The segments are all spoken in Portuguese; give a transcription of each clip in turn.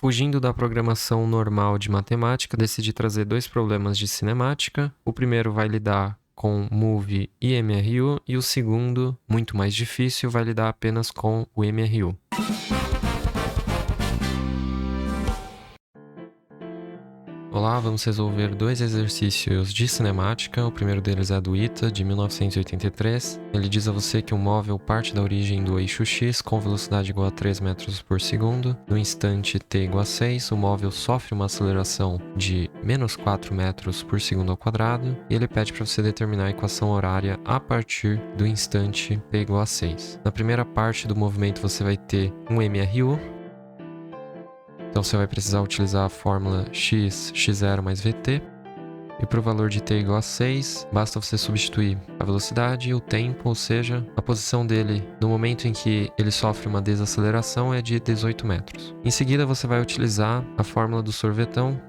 Fugindo da programação normal de matemática, decidi trazer dois problemas de cinemática. O primeiro vai lidar com Move e MRU, e o segundo, muito mais difícil, vai lidar apenas com o MRU. Olá, vamos resolver dois exercícios de cinemática. O primeiro deles é do ITA, de 1983. Ele diz a você que um móvel parte da origem do eixo X com velocidade igual a 3 metros por segundo. No instante t igual a 6, o móvel sofre uma aceleração de menos 4 metros por segundo ao quadrado. E ele pede para você determinar a equação horária a partir do instante t igual a 6. Na primeira parte do movimento você vai ter um MRU. Então você vai precisar utilizar a fórmula x0 mais vt. E para o valor de t igual a 6, basta você substituir a velocidade e o tempo, ou seja, a posição dele no momento em que ele sofre uma desaceleração é de 18 metros. Em seguida você vai utilizar a fórmula do sorvetão.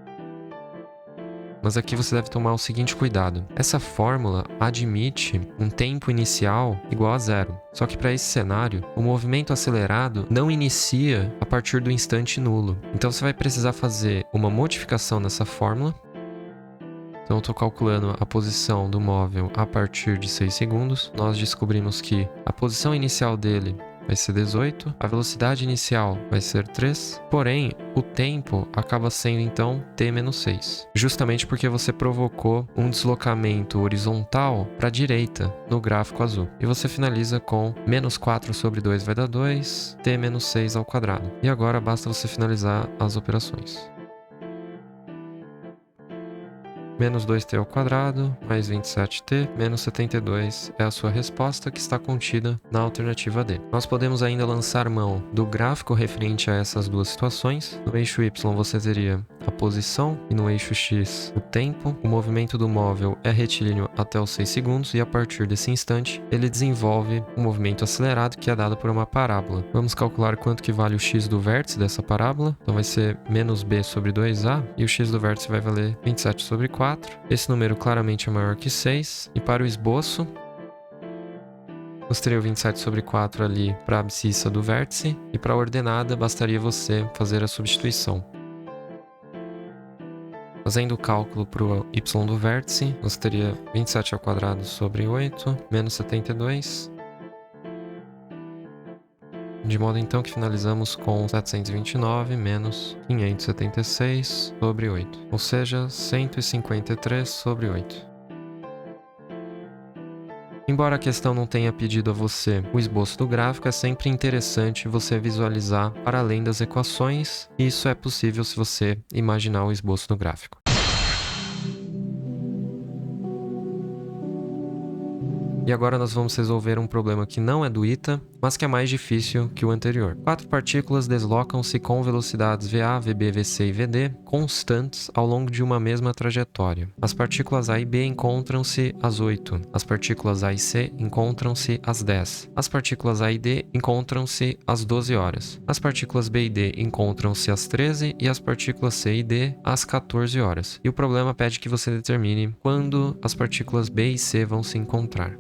Mas aqui você deve tomar o seguinte cuidado. Essa fórmula admite um tempo inicial igual a 0. Só que para esse cenário, o movimento acelerado não inicia a partir do instante nulo. Então você vai precisar fazer uma modificação nessa fórmula. Então eu estou calculando a posição do móvel a partir de 6 segundos. Nós descobrimos que a posição inicial dele vai ser 18, a velocidade inicial vai ser 3, porém, o tempo acaba sendo então t menos 6, justamente porque você provocou um deslocamento horizontal para a direita no gráfico azul. E você finaliza com menos 4 sobre 2 vai dar 2, t menos 6 ao quadrado. E agora basta você finalizar as operações. Menos 2t ao quadrado, mais 27t, menos 72 é a sua resposta que está contida na alternativa D. Nós podemos ainda lançar mão do gráfico referente a essas duas situações. No eixo Y você teria a posição e no eixo X o tempo. O movimento do móvel é retilíneo até os 6 segundos e a partir desse instante ele desenvolve um movimento acelerado que é dado por uma parábola. Vamos calcular quanto que vale o x do vértice dessa parábola. Então vai ser menos b sobre 2a e o x do vértice vai valer 27 sobre 4. Esse número claramente é maior que 6. E para o esboço, mostrei o 27 sobre 4 ali para a abscissa do vértice. E para a ordenada, bastaria você fazer a substituição. Fazendo o cálculo para o y do vértice, você teria 27 ao quadrado sobre 8, menos 72. De modo então que finalizamos com 729 menos 576 sobre 8, ou seja, 153 sobre 8. Embora a questão não tenha pedido a você o esboço do gráfico, é sempre interessante você visualizar para além das equações, e isso é possível se você imaginar o esboço do gráfico. E agora nós vamos resolver um problema que não é do ITA, mas que é mais difícil que o anterior. 4 partículas deslocam-se com velocidades VA, VB, VC e VD constantes ao longo de uma mesma trajetória. As partículas A e B encontram-se às 8. As partículas A e C encontram-se às 10. As partículas A e D encontram-se às 12 horas. As partículas B e D encontram-se às 13 e as partículas C e D às 14 horas. E o problema pede que você determine quando as partículas B e C vão se encontrar.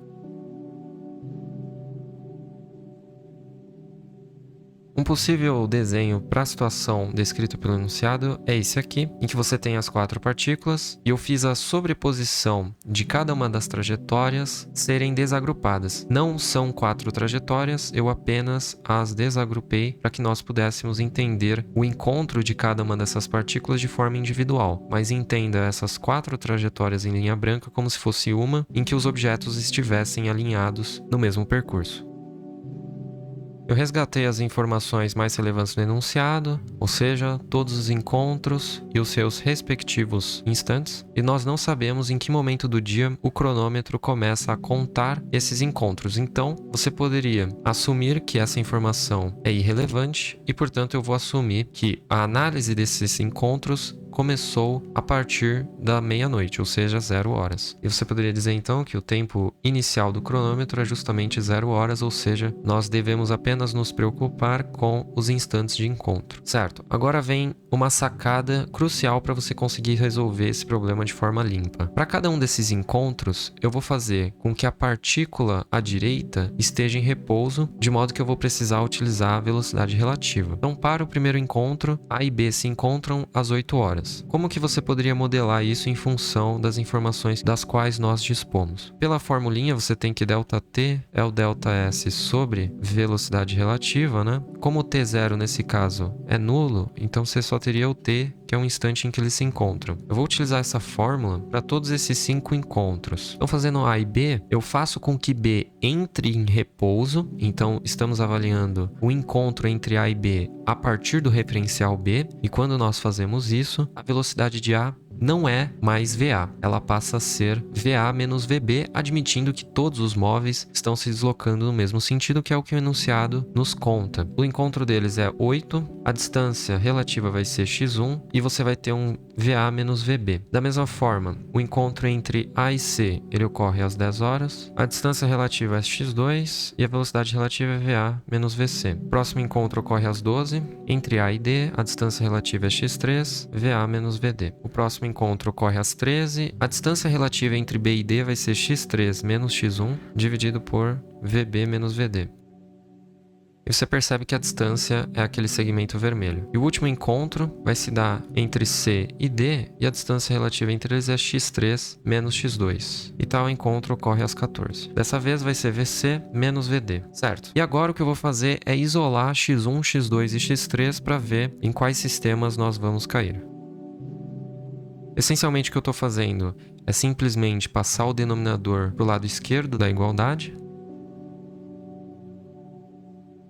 Um possível desenho para a situação descrita pelo enunciado é esse aqui, em que você tem as 4 partículas e eu fiz a sobreposição de cada uma das trajetórias serem desagrupadas. Não são 4 trajetórias, eu apenas as desagrupei para que nós pudéssemos entender o encontro de cada uma dessas partículas de forma individual, mas entenda essas 4 trajetórias em linha branca como se fosse uma em que os objetos estivessem alinhados no mesmo percurso. Eu resgatei as informações mais relevantes do enunciado, ou seja, todos os encontros e os seus respectivos instantes, e nós não sabemos em que momento do dia o cronômetro começa a contar esses encontros. Então, você poderia assumir que essa informação é irrelevante e, portanto, eu vou assumir que a análise desses encontros começou a partir da meia-noite, ou seja, 0 horas. E você poderia dizer então que o tempo inicial do cronômetro é justamente 0 horas, ou seja, nós devemos apenas nos preocupar com os instantes de encontro, certo? Agora vem uma sacada crucial para você conseguir resolver esse problema de forma limpa. Para cada um desses encontros, eu vou fazer com que a partícula à direita esteja em repouso, de modo que eu vou precisar utilizar a velocidade relativa. Então, para o primeiro encontro, A e B se encontram às 8 horas. Como que você poderia modelar isso em função das informações das quais nós dispomos? Pela formulinha, você tem que ΔT é o ΔS sobre velocidade relativa, né? Como o T0 nesse caso é nulo, então você só teria o T, que é um instante em que eles se encontram. Eu vou utilizar essa fórmula para todos esses 5 encontros. Então, fazendo A e B, eu faço com que B entre em repouso. Então, estamos avaliando o encontro entre A e B a partir do referencial B. E quando nós fazemos isso, a velocidade de A não é mais VA, ela passa a ser VA menos VB, admitindo que todos os móveis estão se deslocando no mesmo sentido, que é o que o enunciado nos conta. O encontro deles é 8, a distância relativa vai ser x1 e você vai ter um VA menos VB. Da mesma forma, o encontro entre A e C, ele ocorre às 10 horas, a distância relativa é x2 e a velocidade relativa é VA menos VC. O próximo encontro ocorre às 12, entre A e D, a distância relativa é x3, VA menos VD. O próximo encontro ocorre às 13, a distância relativa entre B e D vai ser x3 menos x1, dividido por VB menos VD. E você percebe que a distância é aquele segmento vermelho. E o último encontro vai se dar entre C e D, e a distância relativa entre eles é x3 menos x2. E tal encontro ocorre às 14. Dessa vez vai ser VC menos VD, certo? E agora o que eu vou fazer é isolar x1, x2 e x3 para ver em quais sistemas nós vamos cair. Essencialmente o que eu estou fazendo é simplesmente passar o denominador para o lado esquerdo da igualdade.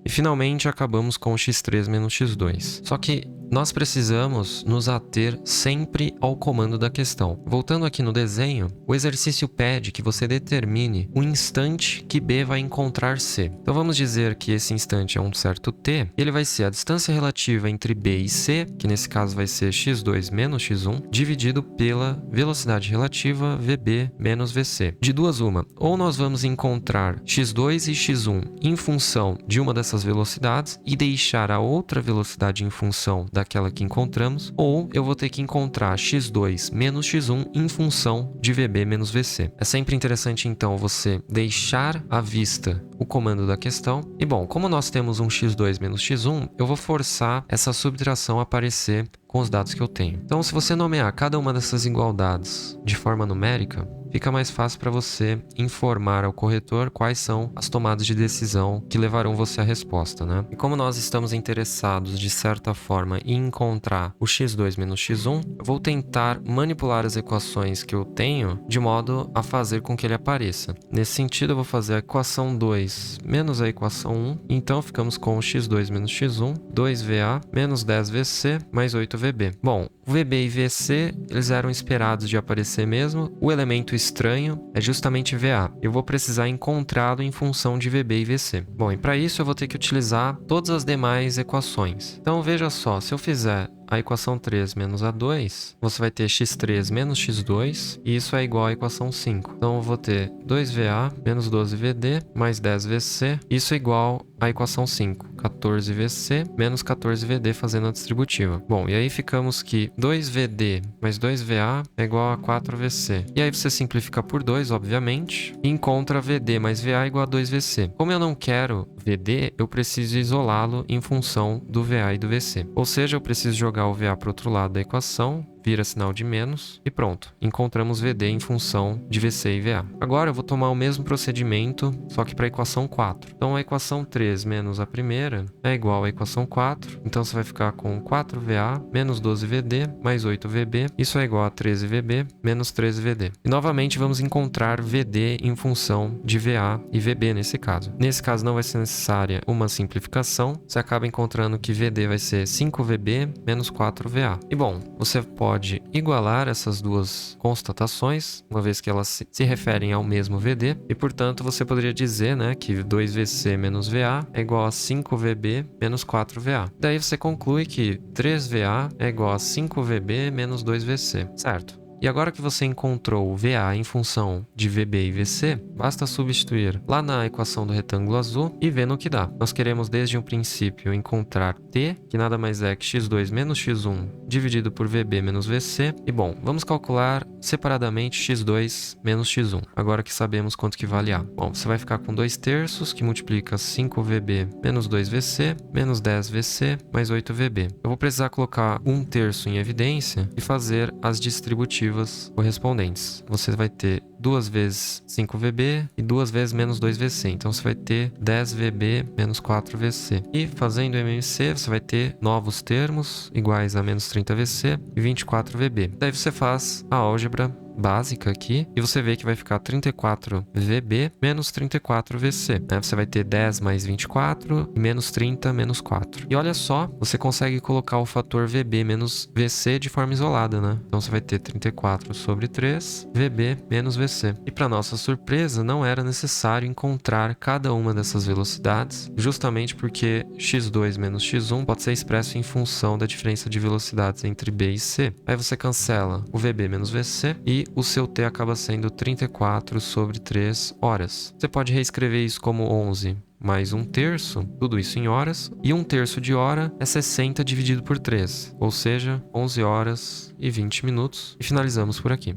E finalmente acabamos com x3 menos x2. Só que nós precisamos nos ater sempre ao comando da questão. Voltando aqui no desenho, o exercício pede que você determine o instante que B vai encontrar C. Então vamos dizer que esse instante é um certo t, e ele vai ser a distância relativa entre B e C, que nesse caso vai ser x2 menos x1, dividido pela velocidade relativa VB menos VC. De duas uma, ou nós vamos encontrar x2 e x1 em função de uma dessas velocidades e deixar a outra velocidade em função daquela que encontramos, ou eu vou ter que encontrar x2 menos x1 em função de VB menos VC. É sempre interessante, então, você deixar à vista o comando da questão. E, bom, como nós temos um x2 menos x1, eu vou forçar essa subtração a aparecer com os dados que eu tenho. Então, se você nomear cada uma dessas igualdades de forma numérica, fica mais fácil para você informar ao corretor quais são as tomadas de decisão que levarão você à resposta, né? E como nós estamos interessados, de certa forma, em encontrar o x2 menos x1, eu vou tentar manipular as equações que eu tenho de modo a fazer com que ele apareça. Nesse sentido, eu vou fazer a equação 2 menos a equação 1, então ficamos com o x2 menos x1, 2VA menos 10VC mais 8VB. Bom, o VB e VC, eles eram esperados de aparecer mesmo. O elemento estranho é justamente VA. Eu vou precisar encontrá-lo em função de VB e VC. Bom, e para isso eu vou ter que utilizar todas as demais equações. Então veja só, se eu fizer a equação 3 menos a 2, você vai ter x3 menos x2, e isso é igual à equação 5. Então eu vou ter 2VA menos 12VD mais 10VC, isso é igual à equação 5. 14VC menos 14VD fazendo a distributiva. Bom, e aí ficamos que 2VD mais 2VA é igual a 4VC. E aí você simplifica por 2, obviamente, e encontra VD mais VA igual a 2VC. Como eu não quero VD, eu preciso isolá-lo em função do VA e do VC. Ou seja, eu preciso jogar o VA para o outro lado da equação, vira sinal de menos e pronto. Encontramos VD em função de VC e VA. Agora eu vou tomar o mesmo procedimento, só que para a equação 4. Então a equação 3 menos a primeira é igual à equação 4. Então você vai ficar com 4VA menos 12VD mais 8VB. Isso é igual a 13VB menos 13VD. E novamente vamos encontrar VD em função de VA e VB nesse caso. Nesse caso não vai ser necessária uma simplificação. Você acaba encontrando que VD vai ser 5VB menos 4VA. E bom, você pode pode igualar essas duas constatações, uma vez que elas se referem ao mesmo VD, e portanto você poderia dizer, né, que 2VC menos VA é igual a 5VB menos 4VA. Daí você conclui que 3VA é igual a 5VB menos 2VC, certo? E agora que você encontrou o VA em função de VB e VC, basta substituir lá na equação do retângulo azul e ver no que dá. Nós queremos desde um princípio encontrar T, que nada mais é que x2 menos x1 dividido por VB menos VC. E bom, vamos calcular separadamente x2 menos x1, agora que sabemos quanto que vale A. Bom, você vai ficar com 2/3, que multiplica 5VB menos 2VC, menos 10VC, mais 8VB. Eu vou precisar colocar 1/3 em evidência e fazer as distributivas correspondentes. Você vai ter 2 vezes 5VB e 2 vezes menos 2VC. Então, você vai ter 10VB menos 4VC. E fazendo MMC, você vai ter novos termos iguais a menos 30VC e 24VB. Daí você faz a álgebra básica aqui e você vê que vai ficar 34VB menos 34VC, né? Você vai ter 10 mais 24 e menos 30 menos 4. E olha só, você consegue colocar o fator VB menos VC de forma isolada, né? Então você vai ter 34 sobre 3 VB menos VC. E para nossa surpresa, não era necessário encontrar cada uma dessas velocidades, justamente porque x2 menos x1 pode ser expresso em função da diferença de velocidades entre B e C. Aí você cancela o VB menos VC e o seu T acaba sendo 34 sobre 3 horas. Você pode reescrever isso como 11 mais 1/3, tudo isso em horas, e 1/3 de hora é 60 dividido por 3, ou seja, 11 horas e 20 minutos, e finalizamos por aqui.